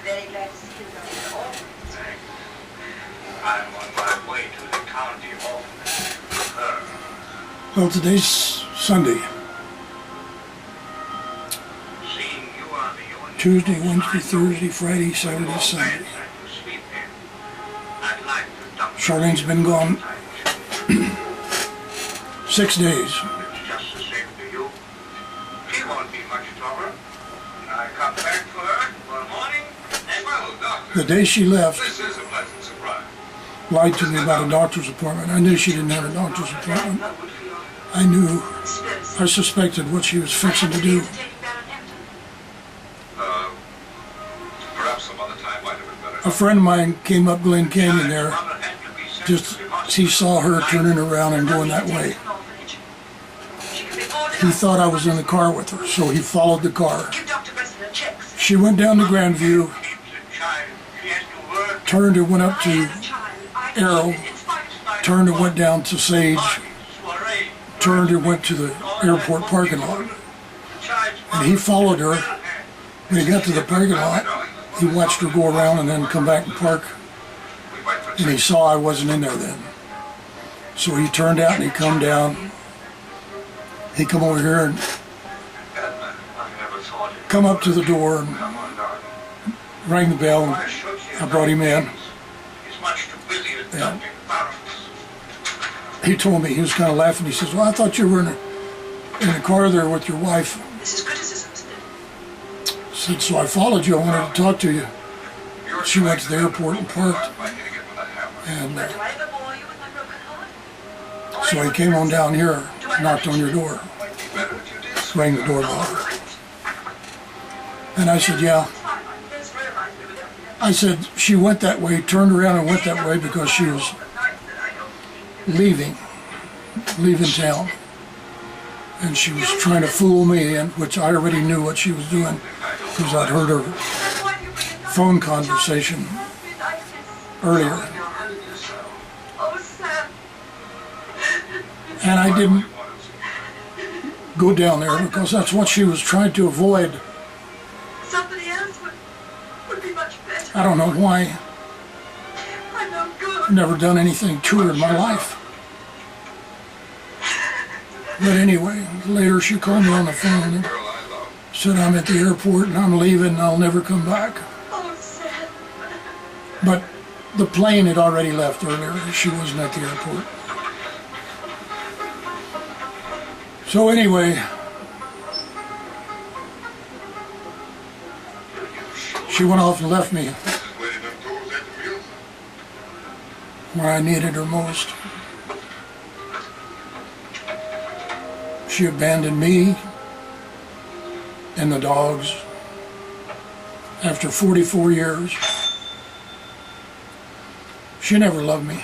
I'm very glad to see you, Dr. Orphan. Thanks. I'm on my way to the county office with her. Well, today's Sunday. Seeing you are the only Tuesday, Wednesday, Thursday, Friday, Saturday, Sunday. to sleep in. I'd like to dump Charlene's been gone 6 days. It's just the same to you. She won't be much trouble. I come back for her one morning. And well, doctor, The day she left, this is a pleasant surprise. lied to me about a doctor's appointment. I knew she didn't have a doctor's appointment. I suspected what she was fixing to do. Perhaps some other time might have been better. A friend of mine came up Glen Canyon there. Just, he saw her turning around and going that way. He thought I was in the car with her, so he followed the car. She went down to Grandview, turned and went up to Arrow, turned and went down to Sage, turned and went to the airport parking lot. And he followed her. When he got to the parking lot, he watched her go around and then come back and park. And he saw I wasn't in there then. So he turned out and he come down. He come over here and come up to the door and rang the bell, and I brought him in. And he told me, he was kind of laughing. He says, well, I thought you were in the car there with your wife. This is criticism, isn't it? I said, so I followed you. I wanted to talk to you. She went to the airport and parked. And Do I ever bore you with my broken heart? so he came on down here, knocked on your door, rang the doorbell. And I said, yeah. I said, she went that way, turned around and went that way because she was leaving town. And she was trying to fool me, and which I already knew what she was doing because I'd heard her phone conversation earlier. And I didn't go down there because that's what she was trying to avoid. Somebody else would be much better. I don't know why. I'm no good. I've never done anything to her in my life. But anyway, later she called me on the phone and said I'm at the airport and I'm leaving and I'll never come back. Oh, Sam. But the plane had already left earlier. She wasn't at the airport. So anyway, she went off and left me where I needed her most. She abandoned me and the dogs after 44 years. She never loved me.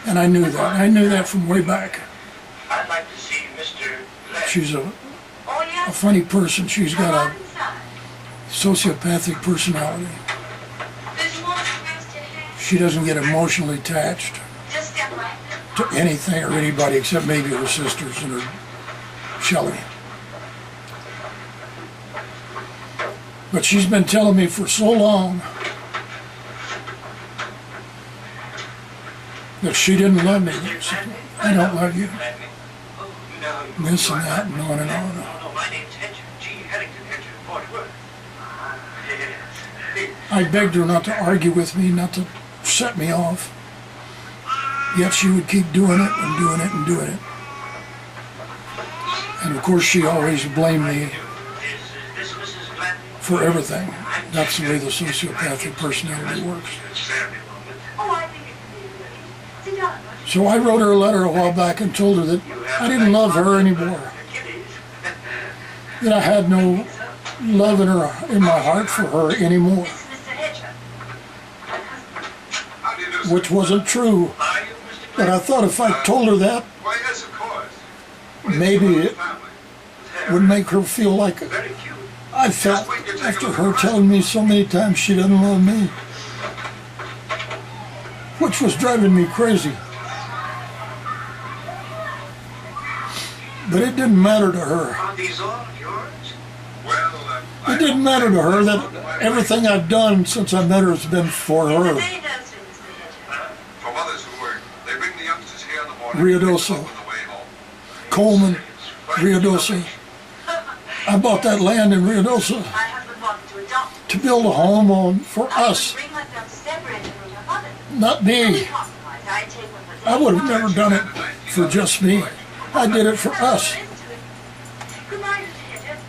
And I knew that. I knew that from way back. I'd like to see Mr. Glenn. She's a funny person. She's got a sociopathic personality. She doesn't get emotionally attached to anything or anybody except maybe her sisters and her Shelley. But she's been telling me for so long that she didn't love me. She said, I don't love you. This and that and on and on. No, my name's Hedger. G. Hennington Hedger, Fort Worth. I begged her not to argue with me, not to set me off. Yet she would keep doing it and doing it and doing it. And of course she always blamed me Is this Mrs. Glenn? for everything. That's the way the sociopathic personality works. Oh, I think it can be really. Sit down. So I wrote her a letter a while back and told her that I didn't love her anymore. That I had no love in my heart for her anymore. This is Mr. Hedger. How do you do, sir? Which wasn't true. Are you Mr. But I thought if I told her that, Why, yes, of course. maybe it would make her feel like Very cute. I felt after her telling me so many times she doesn't love me. Which was driving me crazy. But it didn't matter to her. Are these all yours? Well, It didn't matter to her that everything I've done since I met her has been for The her. day does ring, Mr. Hedges. For mothers who work, they bring the youngsters here in the morning. Ruidoso. On the way home. Coleman, Ruidoso. I bought that land in Ruidoso My husband wanted to adopt. to build a home on for I would us, bring myself separated from your mother. not me. Compromise. I'd take one for I would have never done it for just me. I did it for us. Goodbye, Mr. Hedges.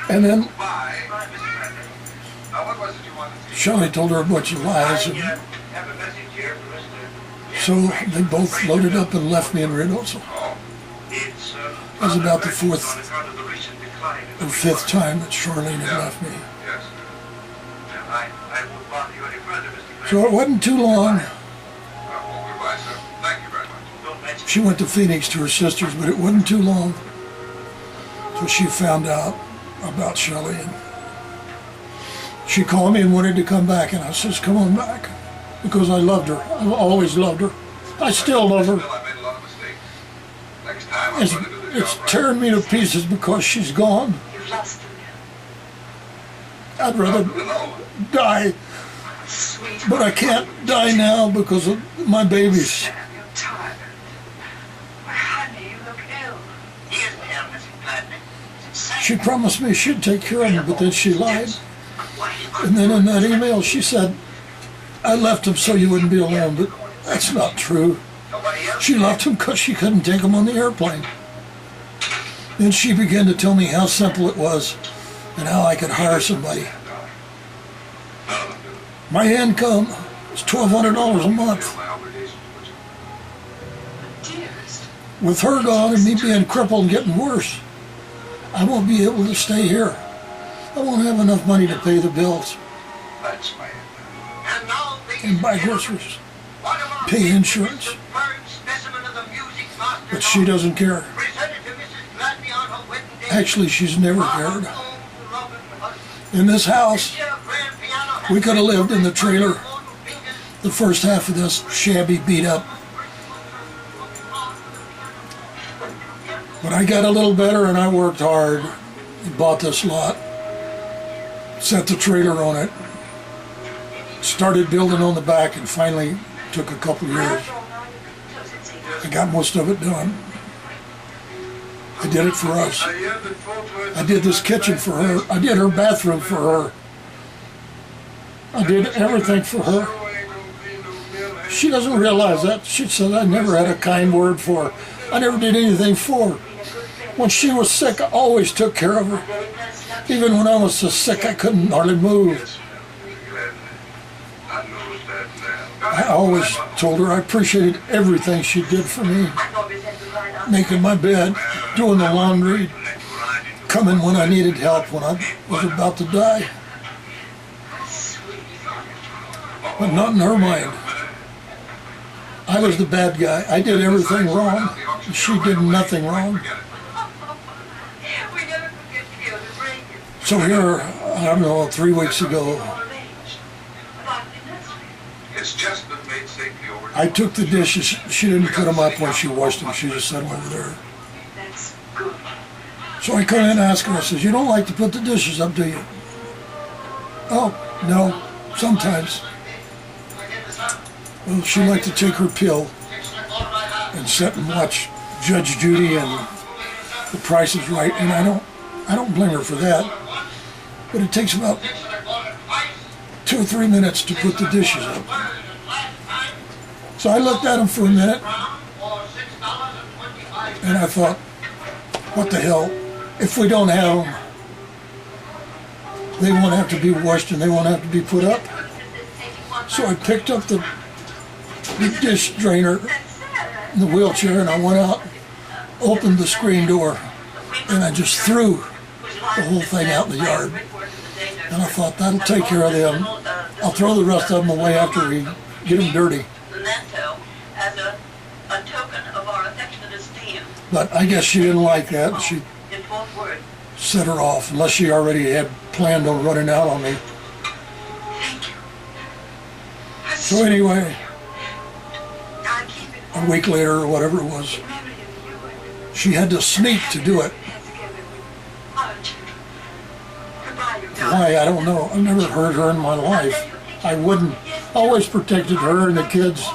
And then Bye. Bye, Mr. Bradley. Now, what was it you wanted to Shelley told her a bunch of lies, and have a message here for Mr. so they both loaded up and left me in Ruidoso. Oh, it's, It was about the fourth on account of the recent decline in or fifth time that Charlene had left me. Yes. I won't bother you any further, Mr. Bradley. So it wasn't too long. Oh, goodbye, sir. Thank you very much. Don't mention She went to Phoenix to her sister's, but it wasn't too long. So she found out about Shelley, and she called me and wanted to come back, and I says, come on back, because I loved her. I've always loved her. I still love her. Still, I made a lot of mistakes. Next time, I'm It's, going to do the it's job right. tearing me to pieces because she's gone. You've lost him. I'd rather No. die, Sweet. but I can't die now because of my babies. Sam, you're tired. My honey, you look ill. He isn't here, Mrs. Gladney. She promised me she'd take care of me, but then she lied. And then in that email she said, I left him so you wouldn't be alone, but that's not true. Nobody else? She left him because she couldn't take him on the airplane. Then she began to tell me how simple it was and how I could hire somebody. No. My income was $1,200 a month. My obligation was Dearest. With her gone and me being crippled and getting worse, I won't be able to stay here. I won't have enough money to pay the bills that's my And now, and buy groceries, pay insurance. But she doesn't care. Actually, she's never cared. In this house, we could have lived in the trailer the first half of this shabby, beat up. But I got a little better and I worked hard and bought this lot, set the trailer on it, started building on the back, and finally took a couple years. I got most of it done. I did it for us. I did this kitchen for her. I did her bathroom for her. I did everything for her. She doesn't realize that. She said I never had a kind word for her. I never did anything for her. When she was sick, I always took care of her. Even when I was so sick I couldn't hardly move. I always told her I appreciated everything she did for me. Making my bed, doing the laundry, coming when I needed help when I was about to die. But not in her mind. I was the bad guy. I did everything wrong. She did nothing wrong. We never forget to go to break it. So here, I don't know, 3 weeks ago, It's just been made safely over. I took the dishes. She didn't put them up when she washed them. She just set them over there. That's good. So I come in and ask her, I says, you don't like to put the dishes up, do you? Oh, no, sometimes. Well, she liked to take her pill and sit and watch Judge Judy and The Price is Right, and I don't blame her for that. But it takes about 2 or 3 minutes to put the dishes up. So I looked at them for a minute, and I thought, what the hell? If we don't have them, they won't have to be washed and they won't have to be put up. So I picked up the dish drainer in the wheelchair and I went out, opened the screen door, and I just threw the whole thing out in the yard. And I thought, that'll take care of them. I'll throw the rest of them away after we get them dirty. Memento as a token of our affectionate esteem But I guess she didn't like that. She in Fort Worth. set her off, unless she already had planned on running out on me. Thank you. So anyway, I keep it a week later or whatever it was, in memory of you and she had to sneak to do it. together with our children. Goodbye, Why, I don't know. I've never hurt her in my life. I wouldn't. Always protected her and the kids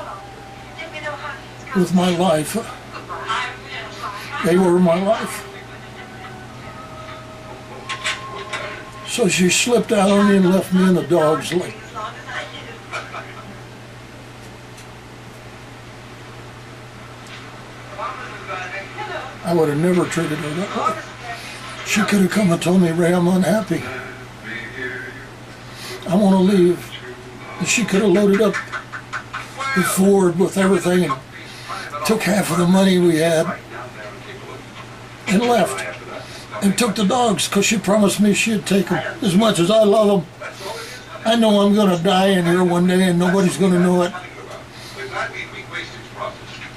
with my life. They were my life. So she slipped out on me and left me in the dog's life. I would have never treated her that way. She could have come and told me, Ray, I'm unhappy. I want to leave. And she could have loaded up the Ford with everything and took half of the money we had and left. And took the dogs because she promised me she'd take them. As much as I love them, I know I'm going to die in here one day and nobody's going to know it.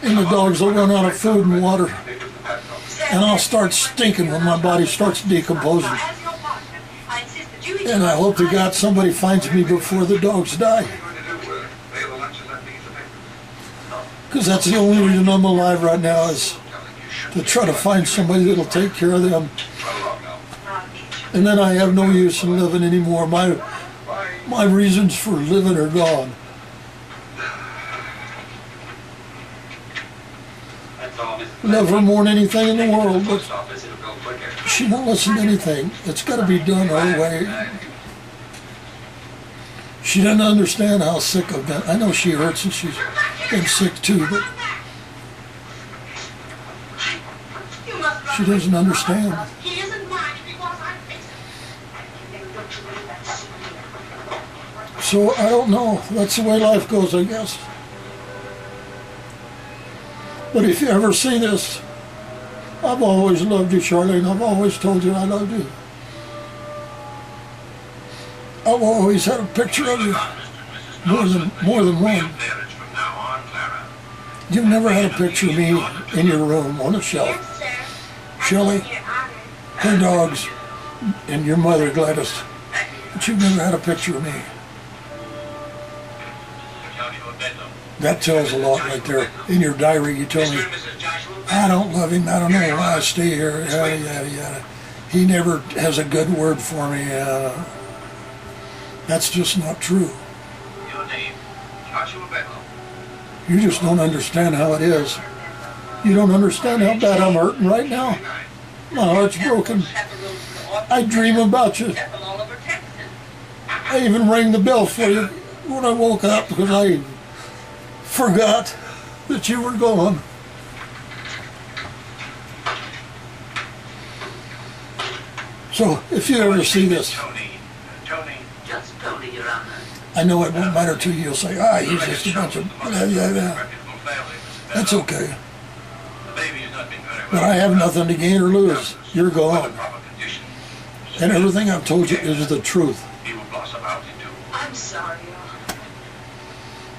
And the dogs will run out of food and water. And I'll start stinking when my body starts decomposing. And I hope to God somebody finds me before the dogs die. Because that's the only reason I'm alive right now, is to try to find somebody that'll take care of them. And then I have no use in living anymore. My reasons for living are gone. Love her more than anything in the world, but she won't listen to anything. It's got to be done her way. She doesn't understand how sick I've been. I know she hurts and she's been sick too, but she doesn't understand. So I don't know. That's the way life goes, I guess. But if you ever see this, I've always loved you, Charlene. I've always told you I loved you. I've always had a picture of you, more than one. You've never had a picture of me in your room on a shelf. Shelley, her dogs, and your mother, Gladys. But you've never had a picture of me. That tells a lot right there. In your diary, you tell me, I don't love him, I don't know why I stay here, yada, yada, yada. He never has a good word for me. That's just not true. You just don't understand how it is. You don't understand how bad I'm hurting right now. My heart's broken. I dream about you. I even rang the bell for you when I woke up because I forgot that you were gone. So, if you ever see this, Just Tony, Your Honor. I know it won't matter to you. You'll say, he's just a bunch of blah, blah, blah. That's okay. But I have nothing to gain or lose. You're gone. And everything I've told you is the truth. I'm sorry.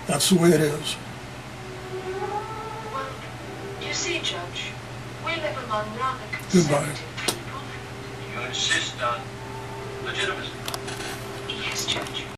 That's the way it is. Well, you see, Judge, we live among rather Goodbye. conservative people. You insist on legitimacy. Yes, Judge.